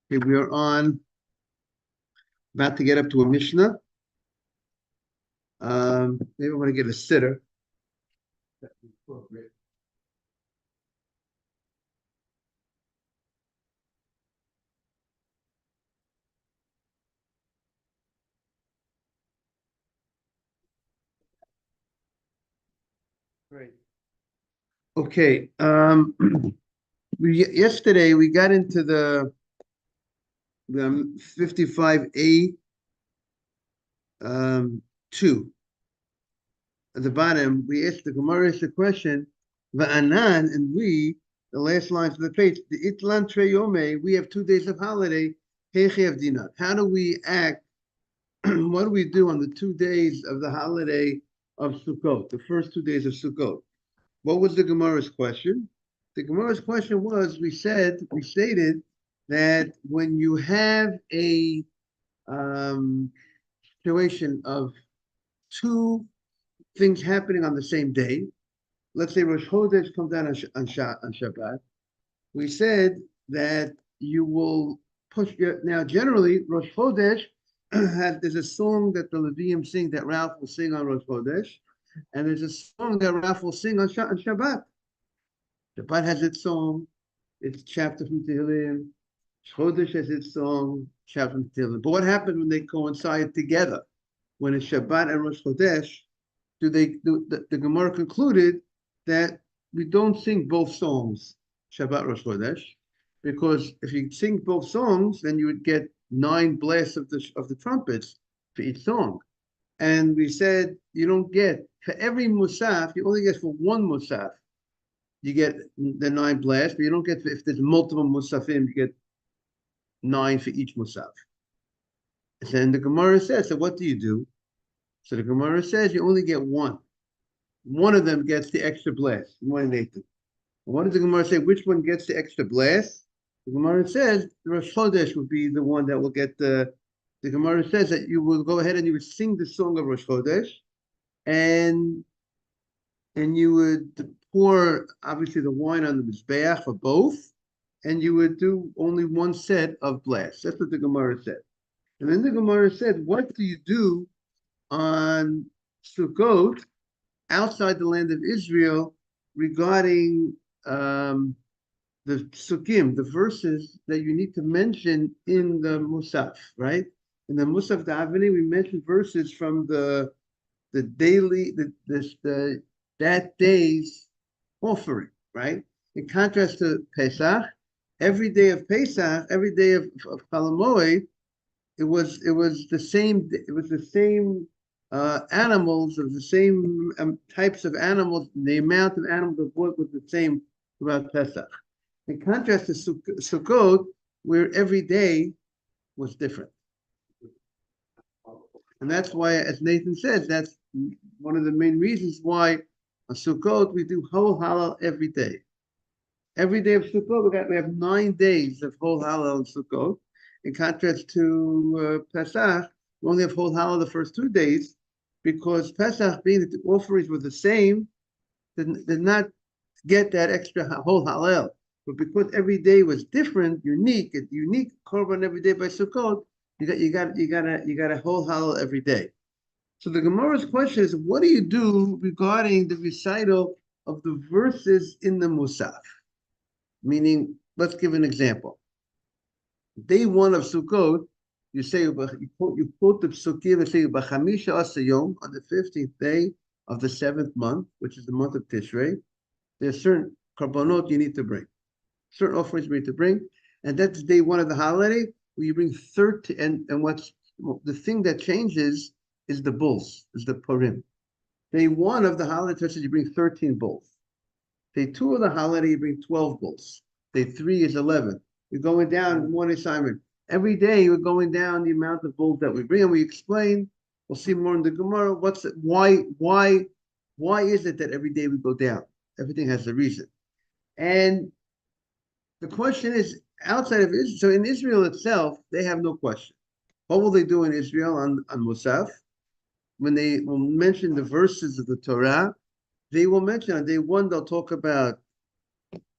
Okay, we are about to get up to a Mishnah. Maybe I want to get a sitter. Great. Okay. Yesterday we got into the 55A 2. At the bottom, we asked the Gemara the question, Va'anan, and we, the last lines of the page, the Itlan Treyome, we have 2 days of holiday. How do we act? What do we do on the 2 days of the holiday of Sukkot, the first 2 days of Sukkot? What was the Gemara's question? The Gemara's question was, we stated that when you have a situation of two things happening on the same day, let's say Rosh Chodesh comes down on Shabbat, we said that you will push. Now, generally, Rosh Chodesh, there's a song that the Levium sing that Ralph will sing on Rosh Chodesh, and there's a song that Ralph will sing on Shabbat. Shabbat has its song, its chapter from Tehillim. Chodesh has its song, chapter from Tehillim. But what happens when they coincide together? When it's Shabbat and Rosh Chodesh, the Gemara concluded that we don't sing both songs, Shabbat, Rosh Chodesh, because if you sing both songs, then you would get 9 blasts of the trumpets for each song. And we said you don't get, for every musaf, you only get for one musaf. You get the 9 blasts, but you don't get, if there's multiple musafim, you get 9 for each musaf. And then the Gemara says, so what do you do? So the Gemara says you only get one. One of them gets the extra blast. One Nathan. What does the Gemara say? Which one gets the extra blast? The Gemara says the Rosh Chodesh would be the one that will get the. The Gemara says that you will go ahead and you would sing the song of Rosh Chodesh, and you would pour obviously the wine on the mizbeach for both, and you would do only one set of blasts. That's what the Gemara said. And then the Gemara said, what do you do on Sukkot outside the land of Israel regarding the Sukkim, the verses that you need to mention in the Musaf, right? In the Musaf Davini, we mentioned verses from the daily, that day's offering, right? In contrast to Pesach, every day of Pesach, every day of Chalamoid, it was the same. It was the same animals of the same types of animals. The amount of animals that bought was the same throughout Pesach. In contrast to Sukkot, where every day was different. And that's why, as Nathan says, that's one of the main reasons why on Sukkot we do whole halal every day. Every day of Sukkot, we have 9 days of whole halal in Sukkot. In contrast to Pesach, we only have whole halal the first 2 days, because Pesach, being that the offerings were the same, did not get that extra whole halal. But because every day was different, unique korban every day by Sukkot, you got a whole halal every day. So the Gemara's question is, what do you do regarding the recital of the verses in the Musaf? Meaning, let's give an example. Day 1 of Sukkot, you say you quote the Sukkah and say B'chamisha Asayom on the 15th day of the 7th month, which is the month of Tishrei. There's certain korbanot you need to bring, certain offerings you need to bring, and that's day 1 of the holiday where you bring 30. And what's the thing that changes is the bulls, is the Purim. Day 1 of the holiday you bring 13 bulls. Day 2 of the holiday you bring 12 bulls. Day 3 is 11. You're going down one assignment. Every day we're going down the amount of bulls that we bring, and we explain. We'll see more in the Gemara. Why is it that every day we go down? Everything has a reason. And the question is, outside of Israel, so in Israel itself, they have no question. What will they do in Israel on Musaf? When they will mention the verses of the Torah, they will mention on day 1, they'll talk about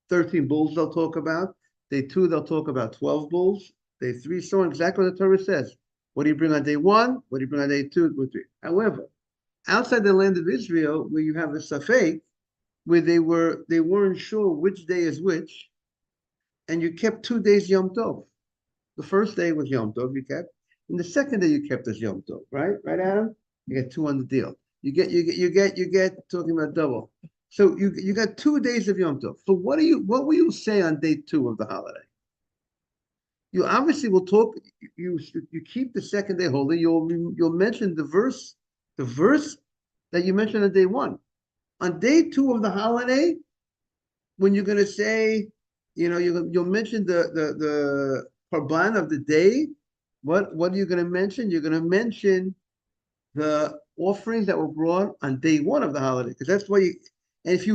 13 bulls, they'll talk about. Day 2, they'll talk about 12 bulls. Day 3, so on, exactly what the Torah says. What do you bring on day 1? What do you bring on day 2? 3? However, outside the land of Israel, where you have a safek, where they weren't sure which day is which, and you kept 2 days Yom Tov. The first day was Yom Tov, you kept, and the second day you kept as Yom Tov, right? Right, Adam? You get 2 on the deal. You get talking about double. So you got 2 days of Yom Tov. So what will you say on day 2 of the holiday? You obviously will talk. You keep the second day holy. You'll mention the verse that you mentioned on day 1. On day 2 of the holiday, when you're going to say, you'll mention the korban of the day. What are you going to mention? You're going to mention the offerings that were brought on day 1 of the holiday, because that's why you. And if you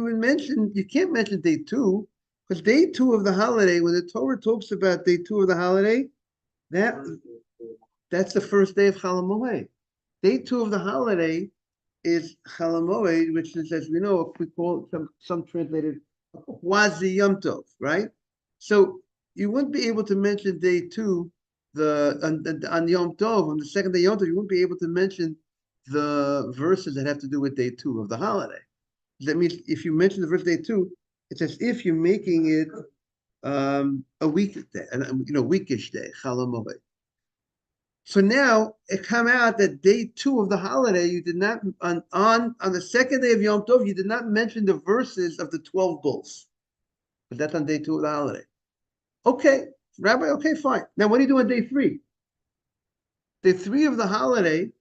would mention, you can't mention day 2, because day 2 of the holiday, when the Torah talks about day 2 of the holiday, that that's the first day of Chol Hamoed. Day 2 of the holiday is Chol Hamoed, which is, as we know, we call some translated quasi Yom Tov, right? So you wouldn't be able to mention day 2 on Yom Tov, on the second day Yom Tov, you wouldn't be able to mention the verses that have to do with day 2 of the holiday. That means if you mention the verse day 2, it's as if you're making it a weekday, weekish day, Chol Hamoed. So now it come out that day 2 of the holiday, you did not on the second day of Yom Tov, you did not mention the verses of the 12 bulls, but that's on day 2 of the holiday. Okay, Rabbi. Okay, fine. Now what do you do on day 3? Day 3 of the holiday,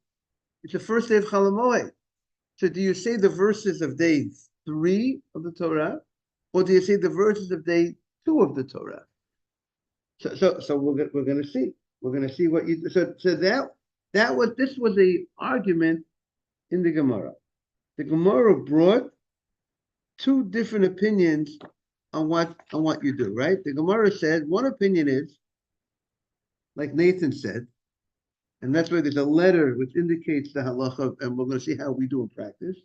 it's the first day of Chol Hamoed. So do you say the verses of day 3 of the Torah, or do you say the verses of day 2 of the Torah? So we're going to see. We're going to see what you. So this was a argument in the Gemara. The Gemara brought 2 different opinions on what you do. Right? The Gemara said one opinion is, like Nathan said, and that's why there's a letter which indicates the halacha, and we're going to see how we do in practice.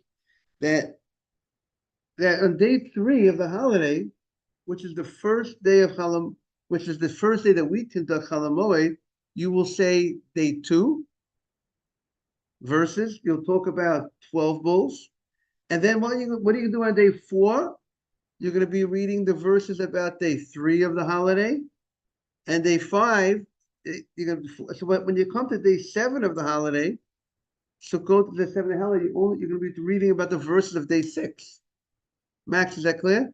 That on day 3 of the holiday, which is the first day of Chol, which is the first day that we conduct Chol Hamoed, you will say day 2 verses. You'll talk about 12 bulls, and then what are you going to do on day 4? You're going to be reading the verses about day 3 of the holiday, and day 5. So when you come to day 7 of the holiday, so go to the 7th holiday. You're going to be reading about the verses of day 6. Max, is that clear?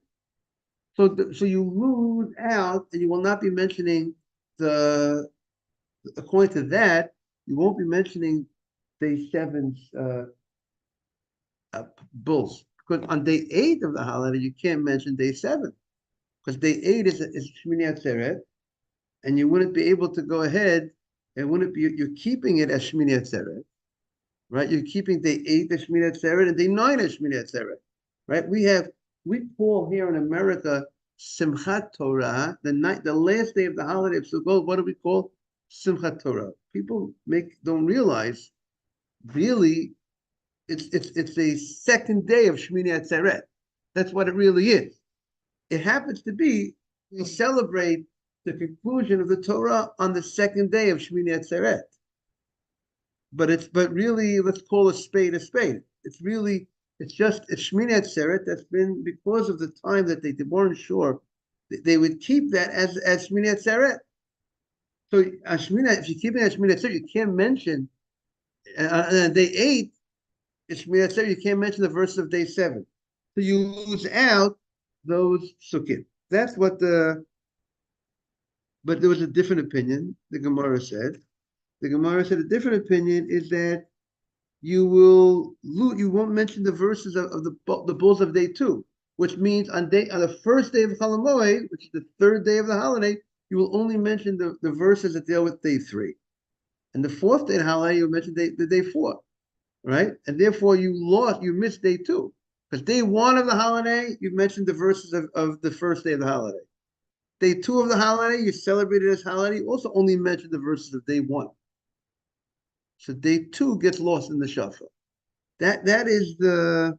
So you lose out, and you will not be mentioning according to that, you won't be mentioning day 7's bulls, because on day 8 of the holiday you can't mention day 7, because day 8 is Shmini Atzeret, and you wouldn't be able to go ahead and you're keeping it as Shmini Atzeret, right? You're keeping day 8 as Shmini Atzeret and day 9 as Shmini Atzeret, right? We call here in America Simchat Torah, the last day of the holiday of Sukkot. What do we call Simchat Torah? People don't realize, really, it's a second day of Shmini Atzeret. That's what it really is. It happens to be we celebrate the conclusion of the Torah on the second day of Shmini Atzeret. But really, let's call a spade a spade. It's Shmini Atzeret that's been, because of the time that they weren't sure, they would keep that as Shmini Atzeret. So if you keep it as Shmini Atzeret, you can't mention day 8 is Shmini Atzeret. You can't mention the verses of day 7, so you lose out those sukkim. That's what But there was a different opinion. The Gemara said a different opinion is that you won't mention the verses of the bulls of day 2, which means on the first day of Chol Hamoed, which is the 3rd day of the holiday, you will only mention the verses that deal with day 3, and the 4th day of the holiday you'll mention the day 4, right? And therefore you missed day 2, because day 1 of the holiday you mentioned the verses of the first day of the holiday. Day 2 of the holiday you celebrated as holiday, you also only mentioned the verses of day 1. So day 2 gets lost in the shuffle. That is the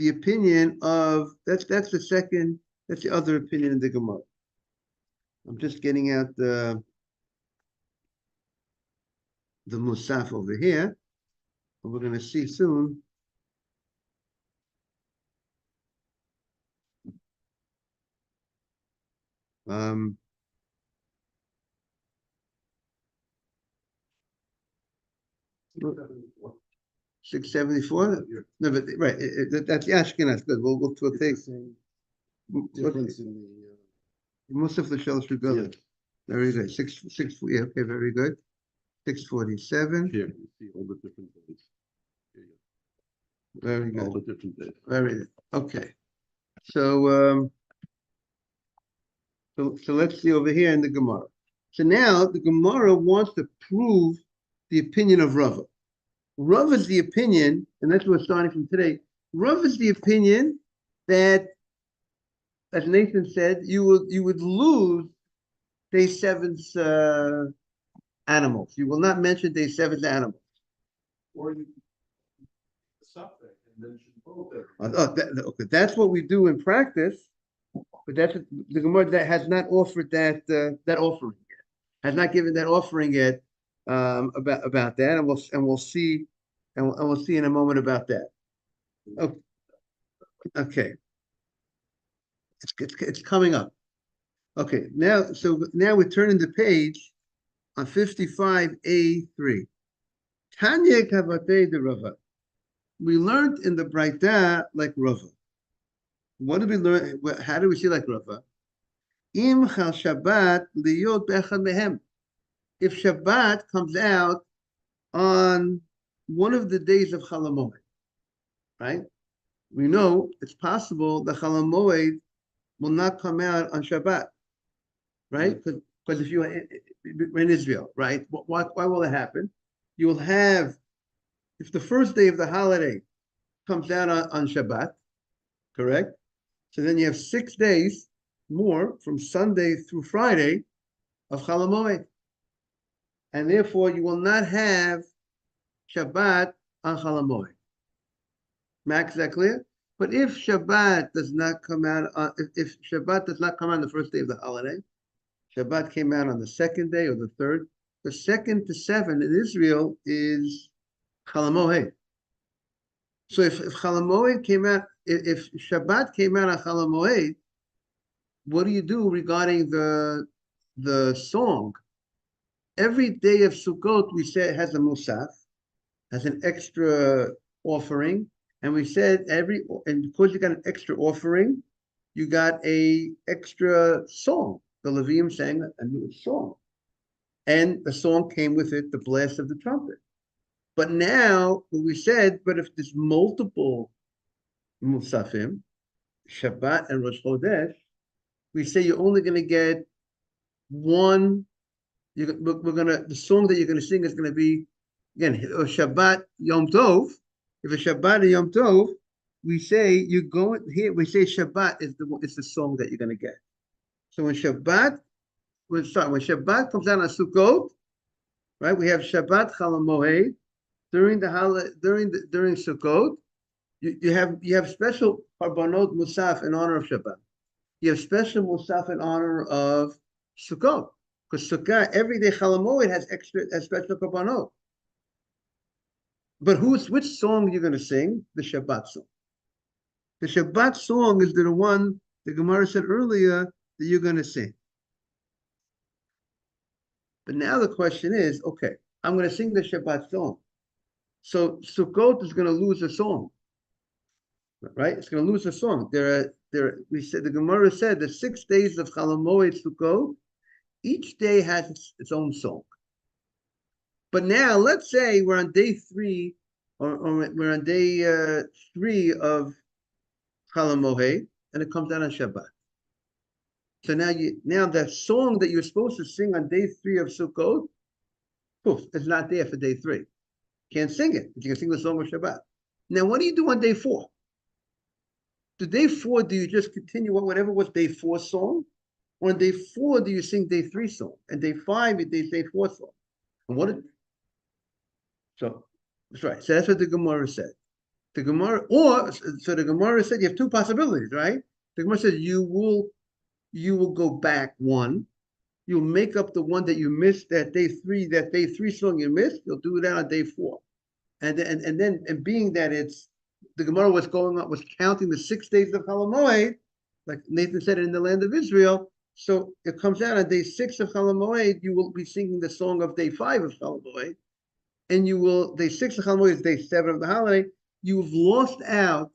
opinion of that's the second That's the other opinion in the Gemara. I'm just getting out the Musaf over here. And we're going to see soon. Um, $674. No, but right, that's the Ashkenaz. Good. We'll take Difference in the. Musaf l'shalosh regalim. Very good. Yeah, okay, very good. 647. Here, you see all the different days. Here you Very go. All good. the different days. Very good. Okay. So, so let's see over here in the Gemara. So now the Gemara wants to prove the opinion of Rava. Rava is the opinion, and that's what we're starting from today. Rava is the opinion that, as Nathan said, you would lose day seven's animals. You will not mention day seven's animals. Or you stop there and then should vote there. Okay, that's what we do in practice, but that's the Gemara that has not offered that offering yet, has not given that offering yet about that, and we'll see, and we'll see in a moment about that. Okay, it's coming up. Okay, now we're turning the page on 55A3. Tanya Kavatei de Rava. We learned in the Braita like Rava. What did we learn? How do we see like Rava? Im chal Shabbat liyot bechad mehem. If Shabbat comes out on one of the days of Chol Hamoed, right? We know it's possible the Chol Hamoed will not come out on Shabbat, right? Because if you are in Israel, right? Why will it happen? You will have, if the first day of the holiday comes out on Shabbat, correct? So then you have 6 days more from Sunday through Friday of Chol Hamoed. And therefore you will not have Shabbat on Chol Hamoed. Max, is that clear? But if Shabbat does not come out on, if Shabbat does not come on the first day of the holiday, Shabbat came out on the second day or the third, the 2nd to 7 in Israel is Chol Hamoed. So if Chol Hamoed came out, if Shabbat came out on Chol Hamoed, what do you do regarding the song? Every day of Sukkot, we say has a musaf, has an extra offering, and we said and because you got an extra offering, you got a extra song. The Levium sang a new song, and the song came with it, the blast of the trumpet. But now we said, but if there's multiple musafim, Shabbat and Rosh Chodesh, we say you're only going to get one. The song that you're going to sing is going to be, again, Shabbat Yom Tov. If it's Shabbat and Yom Tov, we say you go here. We say Shabbat is the song that you're going to get. So when Shabbat comes out on Sukkot, right? We have Shabbat Chol Hamoed during Sukkot. You have special Harbanot Musaf in honor of Shabbat. You have special Musaf in honor of Sukkot. Because Sukkah, every day Chol Hamoed has special Korbanot. But which song are you going to sing? The Shabbat song. The Shabbat song is the one the Gemara said earlier that you're going to sing. But now the question is, okay, I'm going to sing the Shabbat song. So Sukkot is going to lose a song, right? It's going to lose a song. We said the Gemara said the 6 days of Chol Hamoed Sukkot, each day has its own song. But now let's say we're on day 3, or we're on day 3 of Chol Hamoed, and it comes out on Shabbat. So now that song that you're supposed to sing on day 3 of Sukkot, poof, it's not there for day 3. Can't sing it. You can sing the song of Shabbat. Now, what do you do on day 4? To day 4, do you just continue whatever was day 4 song? Or on day 4, do you sing day 3 song? And day 5, they say 4 song. And so that's right. So that's what the Gemara said. The Gemara said you have 2 possibilities, right? The Gemara says you will go back one. You'll make up the one that you missed that day three song you missed. You'll do that on day four, and being that it's the Gemara was counting the 6 days of Chol, like Nathan said in the land of Israel. So it comes out on day 6 of Chol, you will be singing the song of day 5 of Chol, and you will day 6 of Chol is day 7 of the holiday. You've lost out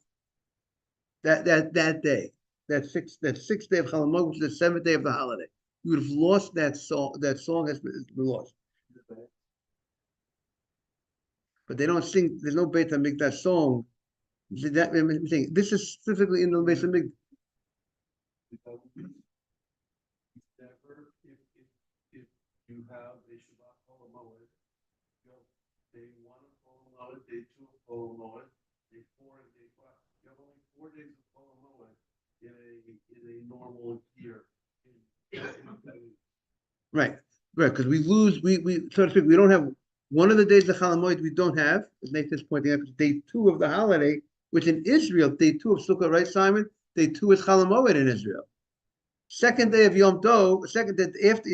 that day, that sixth day of Chol, which is the 7th day of the holiday. You would have lost that song. That song has been lost. But they don't sing. There's no Beit HaMikdash song. That I'm saying this is specifically in the Beit HaMikdash. Never, if you have a Shabbat Chol Hamoed, you have day 1 of Chol Hamoed, day 2 of Chol Hamoed, day 4 and day 5. You have only 4 days of Chol Hamoed in a normal year. Right, because we lose, we so to speak, we don't have one of the days of Chol we don't have, as Nathan's pointing out, day 2 of the holiday, which in Israel, day 2 of Sukkah, right, Simon? Day 2 is Chol in Israel. Second day of Yom Tov, second day after,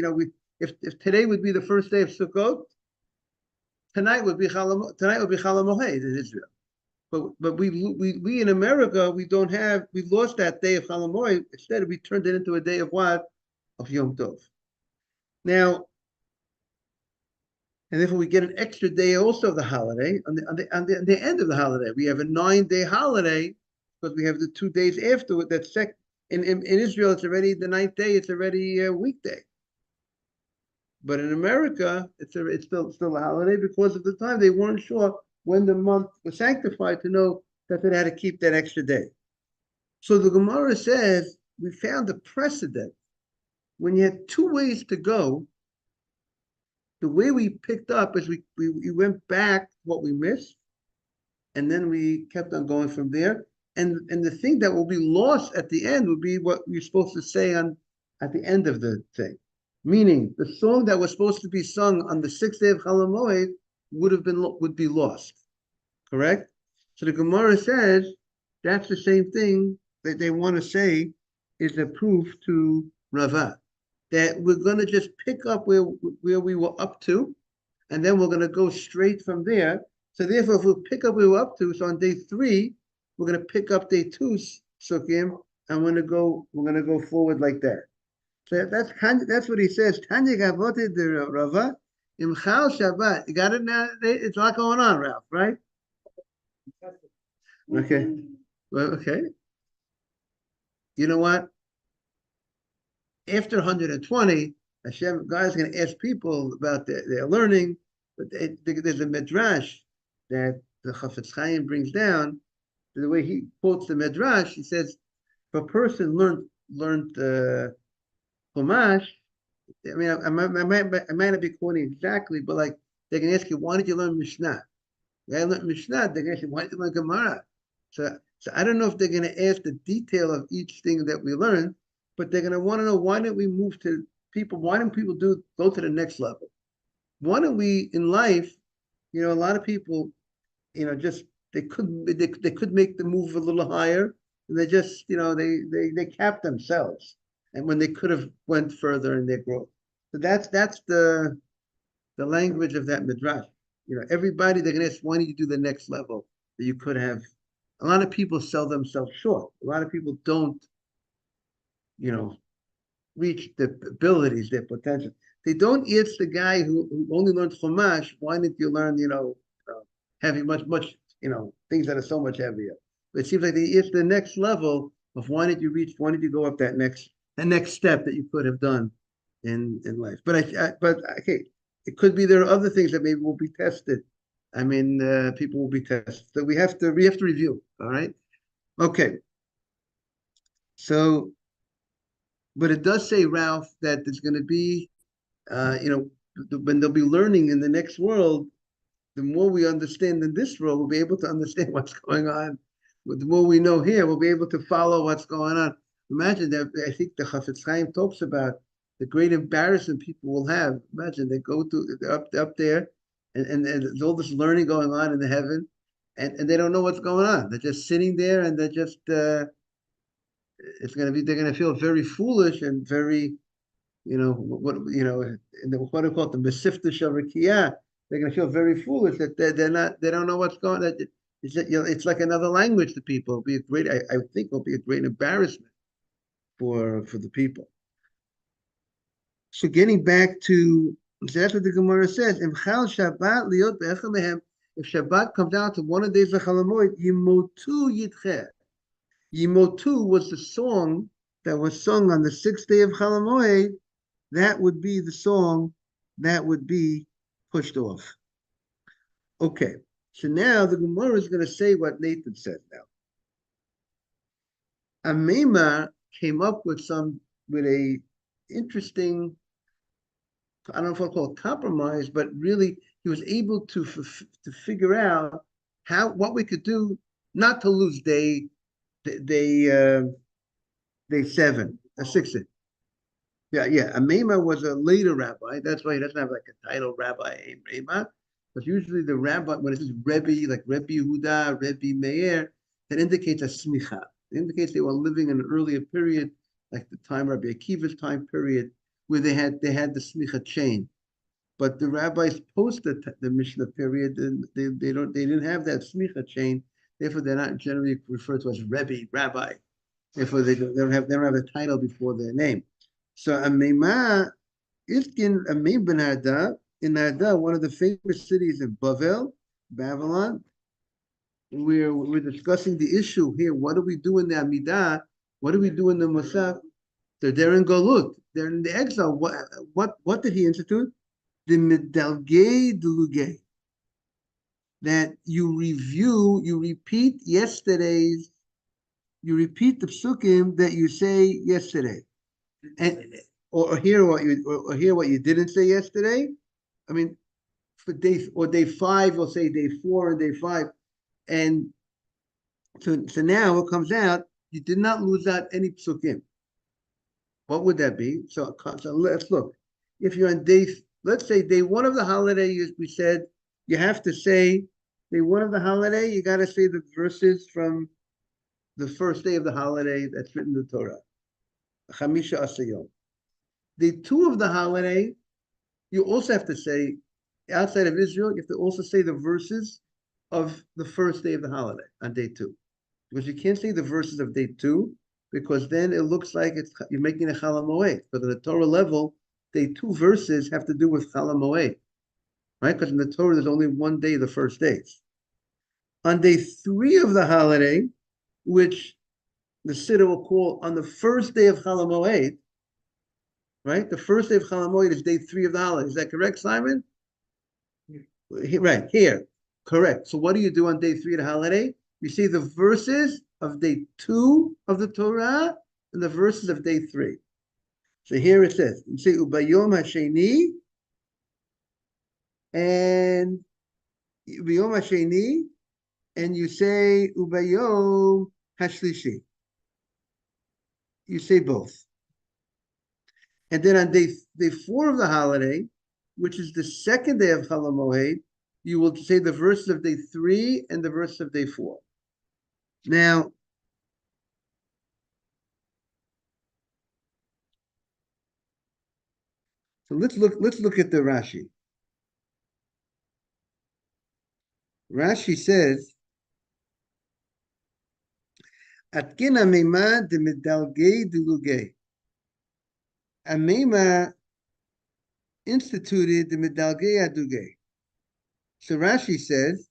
if today would be the first day of Sukkot, tonight would be Chol in Israel. But we in America, we lost that day of Chol. Instead, we turned it into a day of what? Of Yom Tov. Now, and therefore we get an extra day also of the holiday on the end of the holiday. We have a 9-day holiday because we have the 2 days afterward. That's in Israel, it's already the 9th day. It's already a weekday. But in America, it's still a holiday because of the time they weren't sure when the month was sanctified to know that they had to keep that extra day. So the Gemara says we found a precedent. When you had 2 ways to go, the way we picked up is we went back what we missed, and then we kept on going from there. And the thing that will be lost at the end would be what we're supposed to say at the end of the thing. Meaning the song that was supposed to be sung on the 6th day of Chol Hamoed would be lost. Correct? So the Gemara says that's the same thing that they want to say is a proof to Rava, that we're going to just pick up where we were up to, and then we're going to go straight from there. So therefore, if we pick up where we're up to, so on day 3, we're going to pick up day 2 Sukkim, and we're going to go forward like that. So that's what he says. Tanya Gavote de Rava Imchal Shabbat. You got it now? It's a lot going on, Ralph, right? Okay. Well, okay. You know what? After 120, Hashem, God's going to ask people about their learning. But there's a midrash that the Chafetz Chaim brings down. The way he quotes the midrash, he says, if a person learned Chumash, I mean, I might not be quoting exactly, but like they can ask you, why did you learn Mishnah? I learned Mishnah. They're going to say, why did you learn Gemara? So I don't know if they're going to ask the detail of each thing that we learned, but they're going to want to know, why don't we move to people? Why don't people go to the next level? Why don't we in life? A lot of people, just they could make the move a little higher, and they just they cap themselves, and when they could have went further in their growth. So that's the language of that midrash. Everybody, they're going to ask, why don't you do the next level that you could have? A lot of people sell themselves short. A lot of people don't, reach their abilities, their potential. They don't ask the guy who only learned Chumash, why didn't you learn, heavy, much, things that are so much heavier. It seems like they ask the next level of why did you go up that next step that you could have done in life. But okay, it could be there are other things that maybe will be tested. I mean, people will be tested. So we have to review. All right. Okay. So, but it does say, Ralph, that there's going to be, when they'll be learning in the next world, the more we understand in this world, we'll be able to understand what's going on. The more we know here, we'll be able to follow what's going on. Imagine that. I think the Chafetz Chaim talks about the great embarrassment people will have. Imagine they're up there, and there's all this learning going on in the heaven, and they don't know what's going on. They're just sitting there, and they're just they're gonna feel very foolish and very, what do you call it, the Mesifta Shavakiyah. They're gonna feel very foolish that they don't know what's going on. It's like another language to people. It'll be a great, I think it'll be a great embarrassment for the people. So getting back to, so that's what the Gemara says. If Shabbat comes down to one of the days of Chalamoid, Yimotu Yitche. Yimotu was the song that was sung on the sixth day of Chalamoid. That would be the song that would be pushed off. Okay, so now the Gemara is going to say what Nathan said now. Amema came up with a interesting, I don't know if I'll call it compromise, but really he was able to figure out what we could do not to lose day 7, 6. Yeah. Amema was a later rabbi. That's why he doesn't have like a title, Rabbi Amema. But usually the rabbi, when it says Rebbe, like Rebbe Yehuda, Rebbe Meir, that indicates a smicha. It indicates they were living in an earlier period, like the time Rabbi Akiva's time period, where they had the smicha chain. But the rabbis post the Mishnah period, and they didn't have that smicha chain. Therefore, they're not generally referred to as Rebbe, rabbi. Therefore, they don't have a title before their name. So Amema Itkin Amem ben Arda, in Arda, one of the famous cities in Babylon. We're discussing the issue here. What do we do in the Amidah? What do we do in the Musaf? They're there in Galut. They're in the exile. What did he institute? The Medalgei Delugei. That you repeat the psukim that you say yesterday. And or hear what you didn't say yesterday. I mean, for day 5, we'll say day 4 and day 5, and so now it comes out you did not lose out any psukim. What would that be? So let's look. If you're on let's say day 1 of the holiday, we said you have to say day 1 of the holiday. You got to say the verses from the first day of the holiday that's written in the Torah. Chamisha Asayom. Day 2 of the holiday, you also have to say, outside of Israel, you have to also say the verses of the first day of the holiday on day 2. Because you can't say the verses of day 2, because then it looks like you're making a Chol Hamoed. But at the Torah level, day 2 verses have to do with Chol Hamoed, right? Because in the Torah, there's only one day, the first days. On day 3 of the holiday, which the Siddur will call on the first day of Chol Hamoed, right? The first day of Chol Hamoed is day 3 of the holiday. Is that correct, Simon? Right, here. Correct. So what do you do on day 3 of the holiday? You say the verses of day 2 of the Torah and the verses of day 3. So here it says, you say Ubayom Hasheni and Ubayom Hasheni, and you say Ubayom Hashlishi. You say both. And then on day 4 of the holiday, which is the second day of Chol Hamoed, you will say the verses of day 3 and the verses of day 4. Now, so let's look at the Rashi. Rashi says, Atkin Amema de Medalgei Dilugei. Amema instituted the Medalgei Adugei. So Rashi says,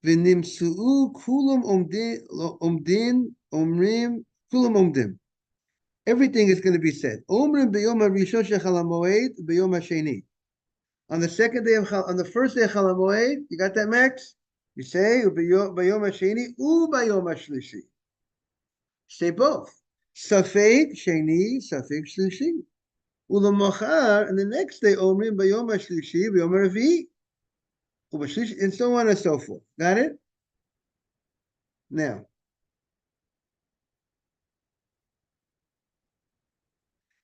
V'nimsu'u kulam omdin omrim kulam omdim. Everything is going to be said. Omrim b'yom harishon shechal hamoed b'yom hasheni. On the second day on the first day of Chol Hamoed, you got that, Max? You say b'yom hasheni u'b'yom hashlishi. Say both. Safek sheni, safek shlishi. Ulamachar, and the next day omrim b'yom hashlishi b'yom harevi'i. And so on and so forth. Got it? Now,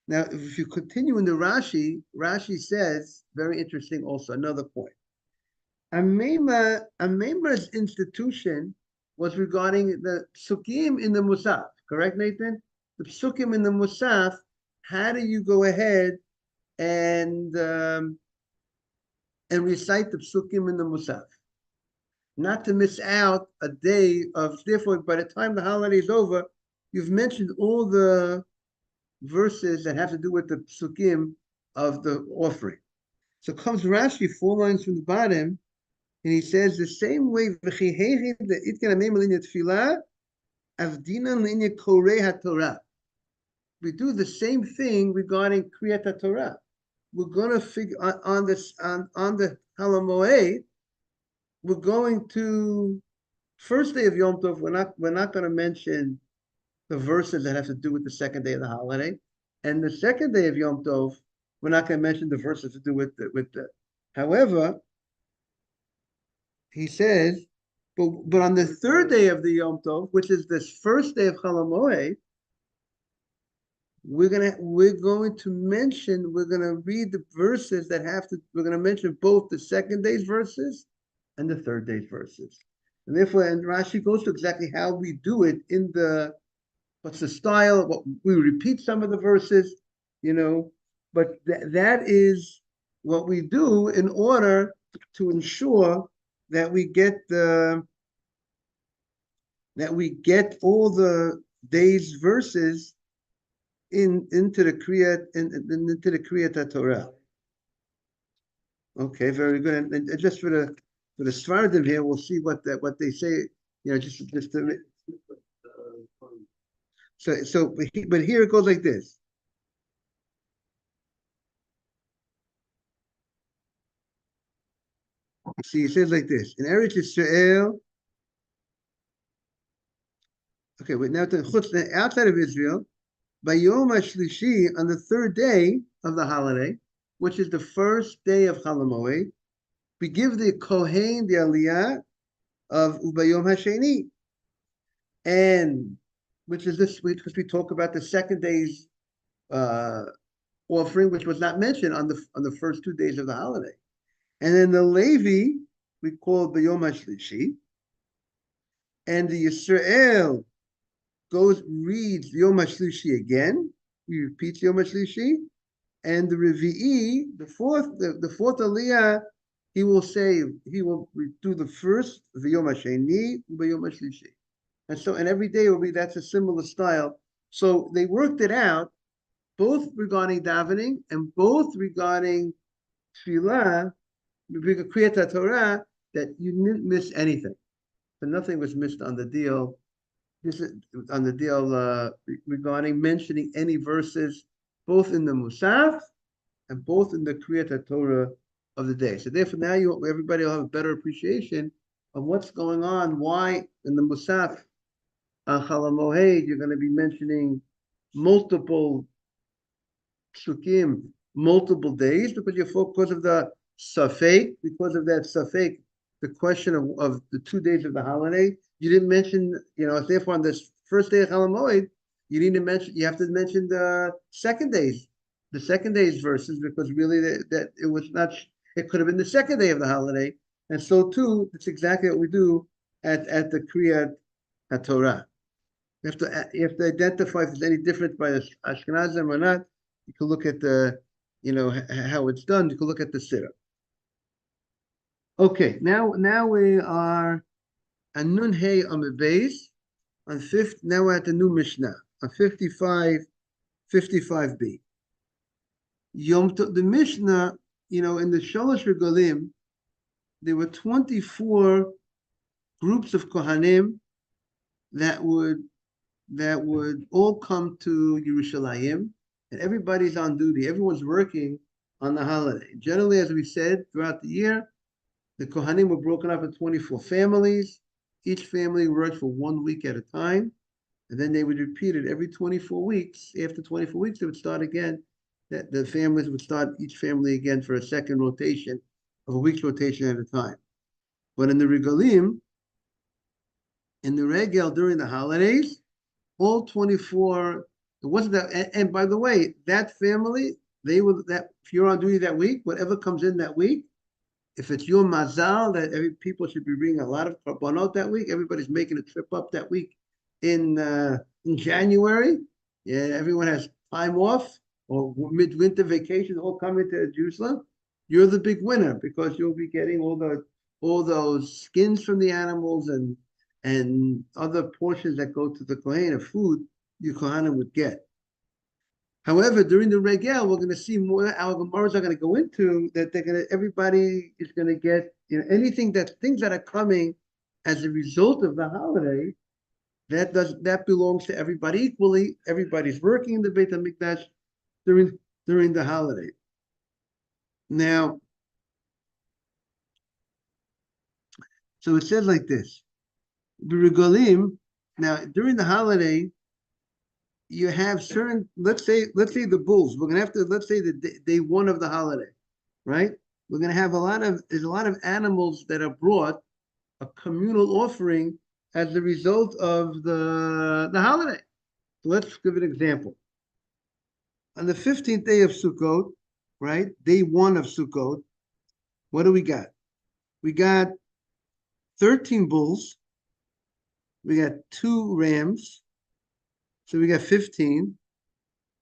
if you continue in the Rashi says, very interesting also, another point. Amema's institution was regarding the psukim in the Musaf, correct, Nathan? The psukim in the Musaf, how do you go ahead and recite the psukim in the Musaf? Not to miss out a day of, therefore, by the time the holiday is over, you've mentioned all the verses that have to do with the psukim of the offering. So comes Rashi 4 lines from the bottom, and he says the same way, we do the same thing regarding Kriyat Torah. We're going to figure on this on the Halamoed. We're going to first day of Yom Tov. We're not going to mention the verses that have to do with the second day of the holiday, and the second day of Yom Tov, we're not going to mention the verses to do with the. However, he says, but on the third day of the Yom Tov, which is this first day of Chalamoed, we're going to read the verses that we're going to mention both the second day's verses and the third day's verses. And therefore, and Rashi goes to exactly how we do it in what's the style, we repeat some of the verses, but that is what we do in order to ensure that we get all the day's verses into the Kriyat Torah. Okay, very good. And just for the Sfardim here, we'll see what they say. Just to, but here it goes like this. See, it says like this in Eretz Yisrael. Okay, but now outside of Israel, by Yom HaShlishi, on the third day of the holiday, which is the first day of Chalamoed, we give the Kohen the Aliyah of Ubayom HaSheni, and which is this, because we talk about the second day's offering, which was not mentioned on the first 2 days of the holiday. And then the Levi, we call Bayom HaShlishi, and the Yisrael reads Yom HaShlishi again. He repeats Yom HaShlishi, and the Revi'i, the fourth Aliyah, he will do the first Yom HaSheni, Yom HaShlishi, and every day will be that's a similar style. So they worked it out, both regarding davening and both regarding tefillah, Kriyat Torah, that you didn't miss anything. So nothing was missed on the deal. This is on the deal regarding mentioning any verses, both in the Musaf and both in the Kriyat Torah of the day. So therefore, now everybody will have a better appreciation of what's going on. Why in the Musaf, Chalamoed, you're going to be mentioning multiple psukim, multiple days, because of the safek, because of that safek, the question of the 2 days of the holiday. You didn't mention, therefore on this first day of Chalamoed, you have to mention the second day's verses, because really that it was not, it could have been the second day of the holiday. And so too, it's exactly what we do at the Kriyat Torah. You have to identify if there's any difference by the Ashkenazim or not. You can look at how it's done. You can look at the Siddur. Okay, now we are on Nun Hey on the base on fifth. Now we're at the new Mishnah on 55b. The Mishnah, in the Shalosh Regalim, there were 24 groups of Kohanim that would all come to Yerushalayim, and everybody's on duty. Everyone's working on the holiday. Generally, as we said, throughout the year, the Kohanim were broken up in 24 families. Each family worked for 1 week at a time, and then they would repeat it every 24 weeks. After 24 weeks, they would start again. The families would start each family again for a second rotation of a week's rotation at a time. But in the Regalim, in the Regel during the holidays, all 24, it wasn't that, and by the way, that family, if you're on duty that week, whatever comes in that week, if it's your mazal that people should be bringing a lot of korbanot that week, everybody's making a trip up that week in January. Yeah, everyone has time off or midwinter vacation, all coming to Jerusalem. You're the big winner because you'll be getting all those skins from the animals and other portions that go to the Kohen of food your Kohanim would get. However, during the Regel, we're going to see more. Our Gemaras are going to go into that. Everybody is going to get anything things that are coming as a result of the holiday. That belongs to everybody equally. Everybody's working in the Beit HaMikdash during the holiday. Now, so it says like this: the regalim. Now, during the holiday, you have certain. Let's say the bulls. We're gonna have to. Let's say the day one of the holiday, right? We're gonna have there's a lot of animals that are brought a communal offering as a result of the holiday. So let's give an example. On the 15th day of Sukkot, right? Day one of Sukkot, what do we got? We got 13 bulls. We got 2 rams. So we got 15.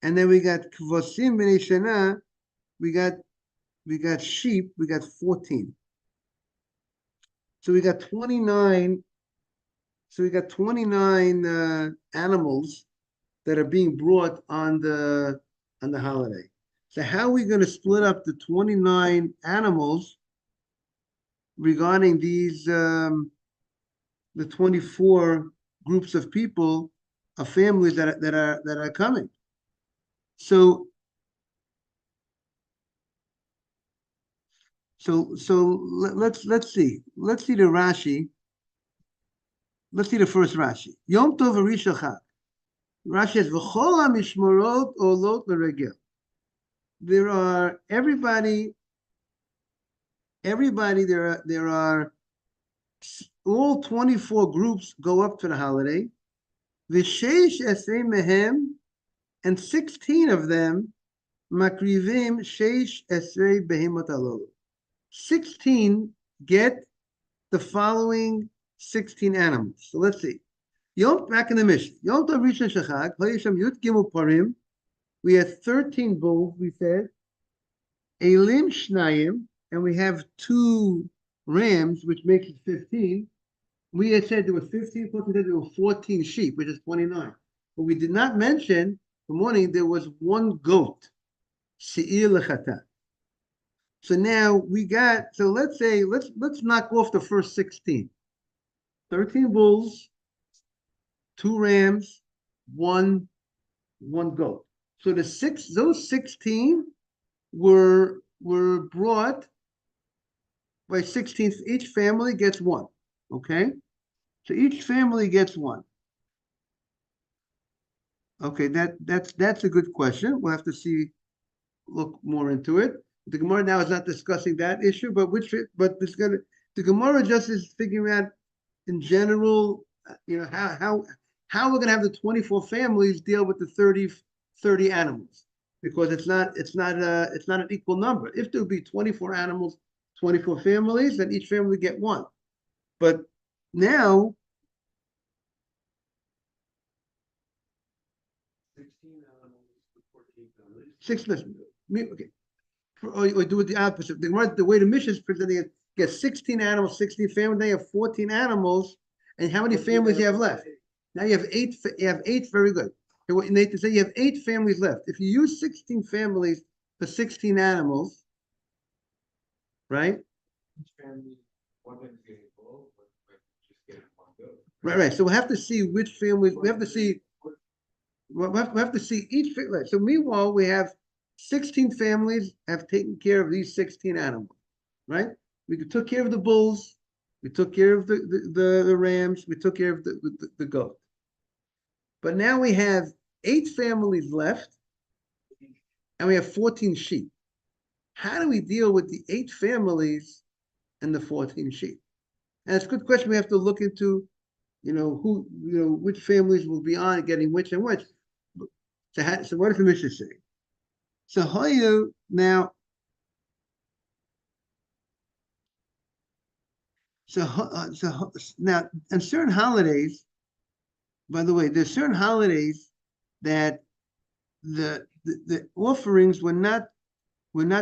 And then we got kvosim b'nei shana. We got sheep. We got 14. So we got 29. So we got 29 animals that are being brought on the holiday. So how are we going to split up the 29 animals regarding these the 24 groups of people, of families that are coming? So let's see. Let's see the Rashi. Let's see the first Rashi. Yom Tov Arisha Chag. Rashi says, "V'chol hamishmarot olot l'regel." There are everybody. There are all 24 groups go up to the holiday. V'sheish esrei mehem, and 16 of them makrivim sheish esrei behemot alolu. 16 get the following 16 animals. So let's see. Back in the Mishnah. Yom Tov Rishon Shechag, Hayisham Yud Gimel Parim. We had 13 bulls, we said. Elim Shnayim, and we have 2 rams, which makes it 15. We had said there were 15, plus we said there were 14 sheep, which is 29. But we did not mention, the morning, there was 1 goat. Se'ir L'chata. So now we got, so let's say, let's knock off the first 16. 13 bulls, 2 rams, one goat. So those 16 were brought by 16. Each family gets 1. Okay, so each family gets 1. Okay, that's a good question. We'll have to look more into it. The Gemara now is not discussing that issue, but the Gemara just is figuring out in general, how we're going to have the 24 families deal with the 30 animals, because it's not an equal number. If there would be 24 animals, 24 families, then each family would get 1. But now 16 animals, 14 families. 6. Listen, okay. Or do it the opposite. The way the mission is presenting it, get 16 animals, 16 families. Now you have 14 animals, and how many families do you have left? Now you have 8. You have 8. Very good. Nathan said you have 8 families left. If you use 16 families for 16 animals, right? Each family, one is getting full, but just getting 1 goat. Right. So we'll have to see which families. We have to see. We'll have to see each family. So meanwhile, we have 16 families have taken care of these 16 animals, right? We took care of the bulls. We took care of the rams. We took care of the goat. But now we have 8 families left, and we have 14 sheep. How do we deal with the 8 families and the 14 sheep? And it's a good question. We have to look into, which families will be on getting which and which. So what does the Mishnah say? So Hoyu now. So now, on certain holidays, by the way, there's certain holidays that the offerings were not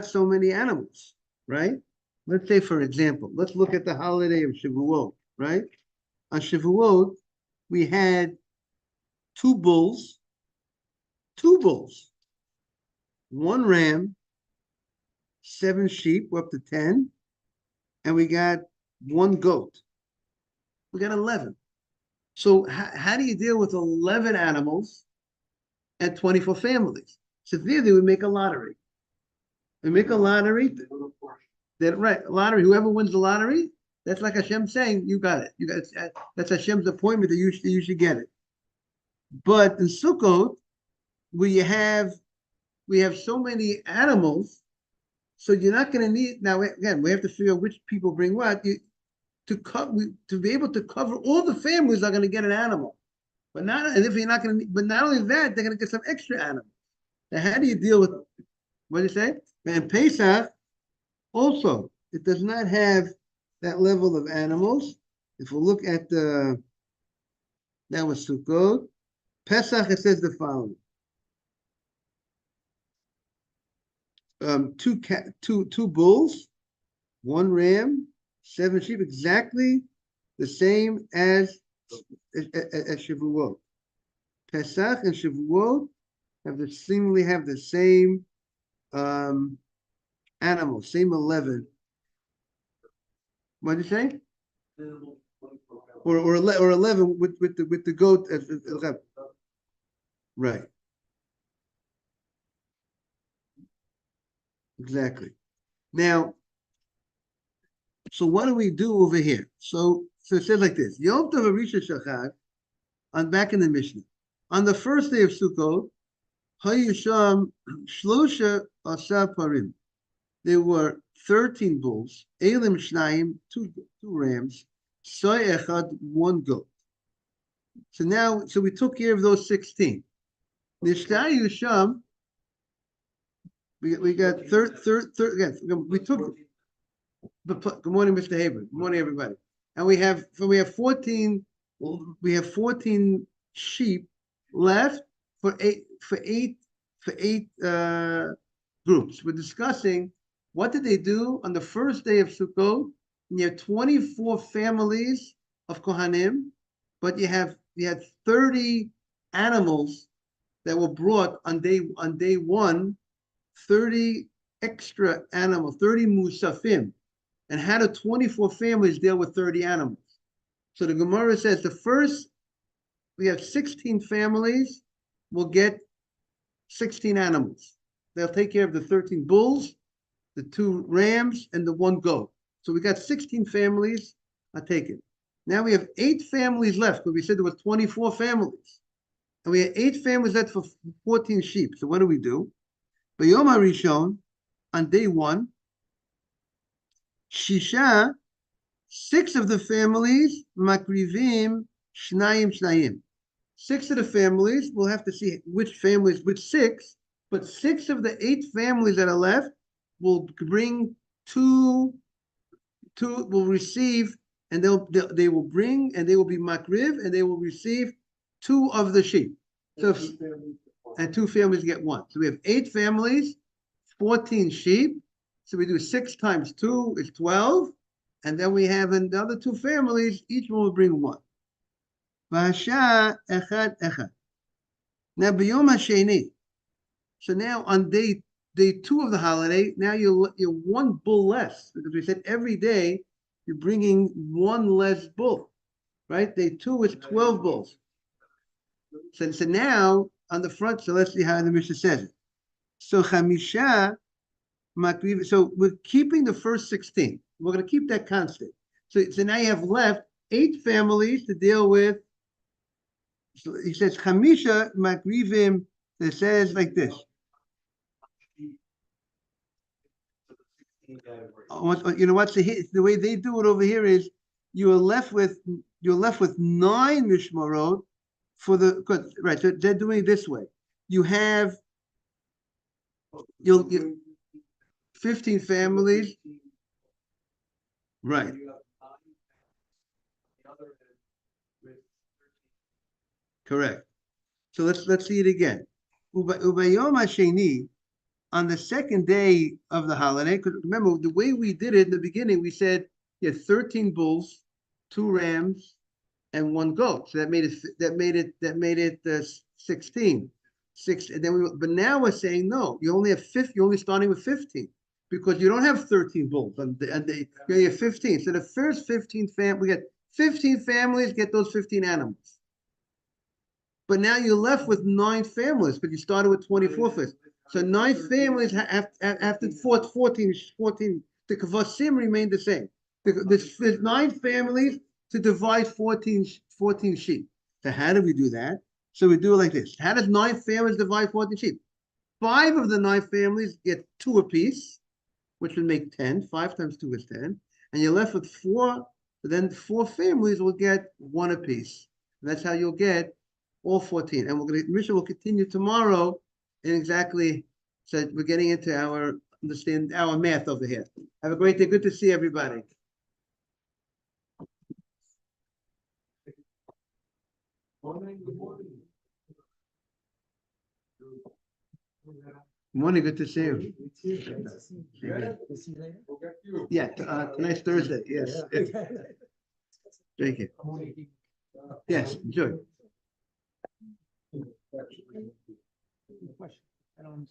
so many animals, right? Let's say, for example, let's look at the holiday of Shavuot, right? On Shavuot, we had two bulls, one ram, seven sheep, we're up to 10, and we got one goat. We got 11. So how do you deal with 11 animals and 24 families? So there we make a lottery. We make a lottery. That right, lottery. Whoever wins the lottery, that's like Hashem saying, "You got it. You got it." That's Hashem's appointment that you should get it. But in Sukkot, we have so many animals, so you're not going to need. Now again, we have to figure out which people bring what. To be able to cover all the families are going to get an animal, but not and if you're not going to. But not only that, they're going to get some extra animals. Now, how do you deal with what do you say? And Pesach also, it does not have that level of animals. If we look at that was Sukkot. Pesach, it says the following. Two bulls, one ram, seven sheep, exactly the same as Shavuot. Pesach and Shavuot seemingly have the same animals, same 11. What did you say? Or 11 with the goat as 11. Right. Exactly. Now, so what do we do over here? So it says like this: Yom Tov Arisha Shachar, on back in the Mishnah, on the first day of Sukkot, Hayusham Shlosha Asa Parim. There were 13 bulls, Elim Shnayim, two rams, Soy Echad, one goat. So we took care of those 16. Nishtai Yusham, we got again, we took. Good morning, Mr. Haber. Good morning, everybody. And we have 14 sheep left for eight groups. We're discussing what did they do on the first day of Sukkot. And you have 24 families of Kohanim, but you had 30 animals that were brought on day one, 30 extra animals, 30 musafim. And how do 24 families deal with 30 animals? So the Gemara says we have 16 families will get 16 animals. They'll take care of the 13 bulls, the 2 rams, and the 1 goat. So we got 16 families are taken. Now we have 8 families left, because we said there were 24 families. And we have 8 families left for 14 sheep. So what do? B'yom HaRishon, on day 1, Shisha, 6 of the families, makrivim, shnayim. 6 of the families, we'll have to see which 6, but 6 of the 8 families that are left will bring two will receive, and they will bring, and they will be makriv, and they will receive 2 of the sheep. So and 2 families get 1. So we have 8 families, 14 sheep. So we do 6 times 2 is 12. And then we have another 2 families, each one will bring 1. V'hasha echad echad. Now, b'yom hasheni. So now on day 2 of the holiday, now you're 1 bull less. Because we said every day you're bringing 1 less bull, right? Day 2 is 12 bulls. So now on the front, so let's see how the Mishnah says it. So chamisha, so we're keeping the first 16. We're going to keep that constant. So now you have left 8 families to deal with. So he says, Chamisha makrivim, it says like this. You know what's the way they do it over here is you're left with 9 mishmarot for the, right, so they're doing it this way. You have, you'll 15 families. Right. Correct. So let's see it again. Ubayom Hasheni, on the second day of the holiday, because remember the way we did it in the beginning, we said you had 13 bulls, 2 rams, and 1 goat. So that made it 16. And then but now we're saying no, you only have 50, you're only starting with 15 because you don't have 13 bulls and you only have 15. So the first 15 we get 15 families, get those 15 animals. But now you're left with 9 families, but you started with 24 first. So 9 families after 14, the kavasim remained the same. There's 9 families to divide 14 sheep. So how do we do that? So we do it like this. How does 9 families divide 14 sheep? 5 of the 9 families get 2 apiece, which would make 10. 5 times 2 is 10. And you're left with 4. So then 4 families will get 1 apiece. And that's how you'll get all 14. And Misha will continue tomorrow in exactly, so we're getting into our math over here. Have a great day. Good to see everybody. Morning, good to see you. Yeah, tonight's Thursday. Yes. Thank you. Yes, enjoy. Question. I don't understand.